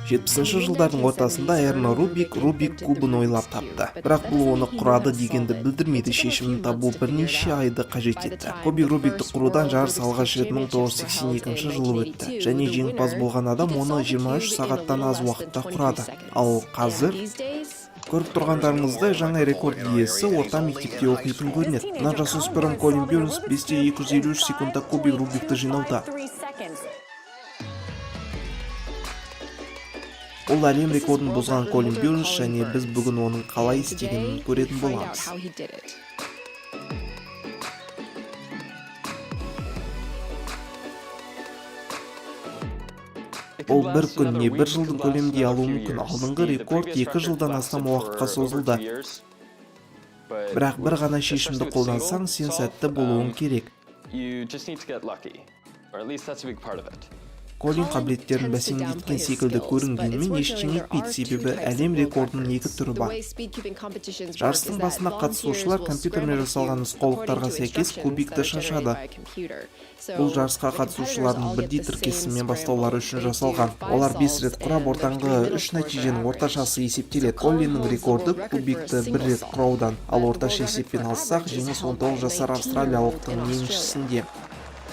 70 жылдардың ортасында Эрно Рубик кубын ойлап тапты. Бірақ бұл оны құрады дегенді білдірмейді, шешімін табу бірнеше айды қажет етті. Рубикті құрудан жарыс алғаш рет 1982 жылы өтті, және жеңімпаз болған адам оны 23 сағаттан аз уақытта құрады. Ал қазір көріп тұрғандарыңыздай жаңа рекорд иесі орта мектепте оқитын көрінеді. Мына жасөспірім Колин Бёрнс 5:253 секундта Рубикті жинауда. Ол әлем рекордын бұзған Колин Бёрнс, және біз бүгін оның қалай істегенін көретін боламыз. Ол бір күн не бір жылдың көлемінде алуы мүмкін. Алдыңғы рекорд 2 жылдан астам уақытқа созылды. Бірақ бір ғана шешімді қолдансаң, сен сәтті болуың керек. Колин қабілеттерін бәсеңдеткен секілді көрінгенмен ештеңе етпейді, себебі әлем рекордының 2 түрі бар. Жарыстың басына қатысушылар компьютермен жасалған нұсқаулықтарға сәйкес кубикті шашады. Бұл жарысқа қатысушылардың бірдей тіркесімен бастаулары үшін жасалған. Олар 5 рет құрап, ортаңғы 3 нәтиженің орташасы есептеледі. Колиннің рекорды кубикті 1 рет құраудан, ал орташа есеппен алсақ, жеңіс 19 жасар австралиялықтың еншісінде.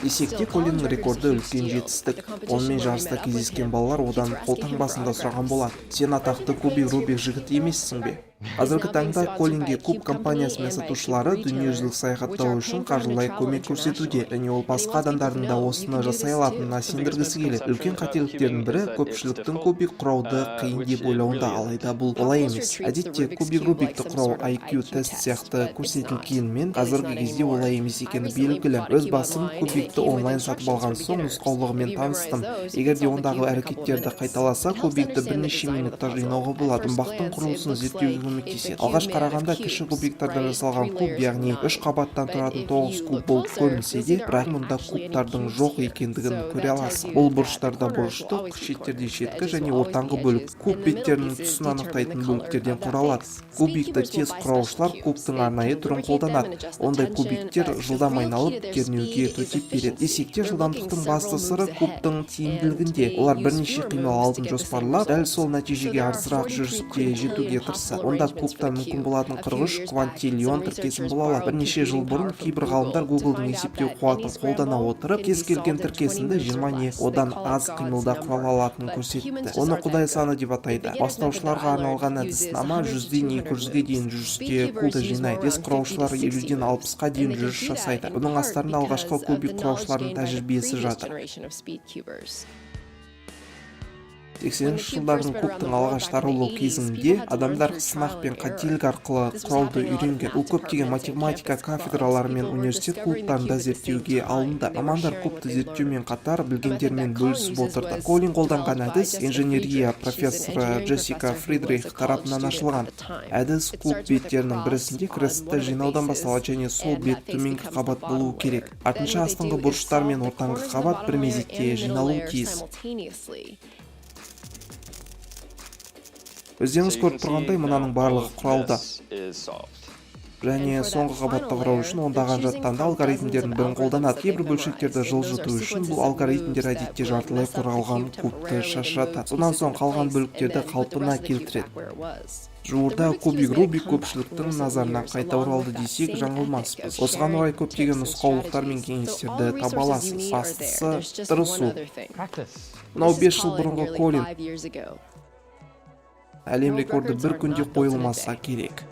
Десекте Колиннің рекорды үлкен жетістік. Онымен жарыста кездескен балалар одан қолтаңбасын да сұраған болады. Сен атақты Рубик жігіт емессің бе? Қазіргі таңда Колинге куб компаниясымен сатушылары дүниежүзілік саяхаттау үшін қаржылай көмек көрсетуде, және ол басқа адамдардың да осыны жасай алатынына сендіргісі келеді. Үлкен қателіктердің бірі көпшіліктің кубик құрауды қиын деп ойлауында, алайда бұл олай емес. Әдетте Рубикті құрау IQ тест сияқты көрсетілгенімен, қазіргі кезде олай емес екені белгілі. Өз басым кубикті онлайн сатып алған соң нұсқаулығымен таныстым. Егер де ондағы әрекеттерді қайталаса, кубикті бірнеше минутта жинауға болады. Бақтың құрылысын зерттеуге көмектеседі. Алғаш қарағанда кіші кубиктардан жасалған куб, яғни 3 қабаттан тұратын 9 куб болып көрінсе де, бірақ мұнда кубтардың жоқ екендігін көре аласың. Бұл бұрыштарда бұрыштық, шеттерде шеткі және ортаңғы бөлік. Куб беттерінің түсін анықтайтын бөліктерден құралады. Кубикті тез құраушылар кубтың арнайы түрін қолданады. Ондай кубиктер жылдам айналып, кернеуге төтеп береді. Десекте жылдамдықтың басты сыры кубтың тиімділігінде. Олар бірнеше қимыл алдын жоспарлап, дәл сол нәтижеге арзырақ жүріске жетуге тырысады. Онда кубта мүмкін болатын 43 квантиллион тіркесін бола алады. Бірнеше жыл бұрын кейбір ғалымдар Google-дың есептеу қуатын қолдана отырып, кез келген тіркесінді 20 не одан аз қимылда құра алатынын көрсетті. Оны Құдай саны деп атайды. Бастаушыларға арналған әдіснама 100-ден 200-ге дейін жүрісте кубты жинайды. Тез құраушылар 50-ден 60-қа дейін жүріс жасайды. Бұның астарында алғашқы кубик құраушылардың тәжірибесі жатыр. 80-ші жылдардың кубтың алғаш таралу кезінде адамдар сынақ пен қателік арқылы құрауды үйренген. Бұл көптеген математика кафедралары мен университет клубтарында зерттеуге алынды. Мамандар кубты зерттеумен қатар білгендермен бөлісіп отырды. Колин қолданған әдіс инженерия профессоры Джессика Фридрих тарапынан ашылған. Әдіс куб беттерінің бірісінде крестті жинаудан басталады, және сол бет төменгі қабат болуы керек. Артынша астыңғы бұрыштар мен ортаңғы қабат бір мезетте жиналуы тиіс. Өздеріңіз көріп тұрғандай, мұнаның барлығы құралды. Және соңғы қабатты құрау үшін ондаған жаттанды алгоритмдердің бірін қолданады. Кейбір бөлшектерді жылжыту үшін бұл алгоритмдер әдетте жартылай қорғалған кубты шашыратады. Сонан соң қалған бөліктерді қалпына келтіреді. Жуырда Рубик көпшіліктің назарына қайта оралды десек жаңылмаспыз. Осыған орай көптеген нұсқаулықтар мен кеңестерді таба аласыз. Бастысы тырысу. Мынау 5 жыл бұрынғы Колин. Әлем рекорды бір күнде қойылмаса керек.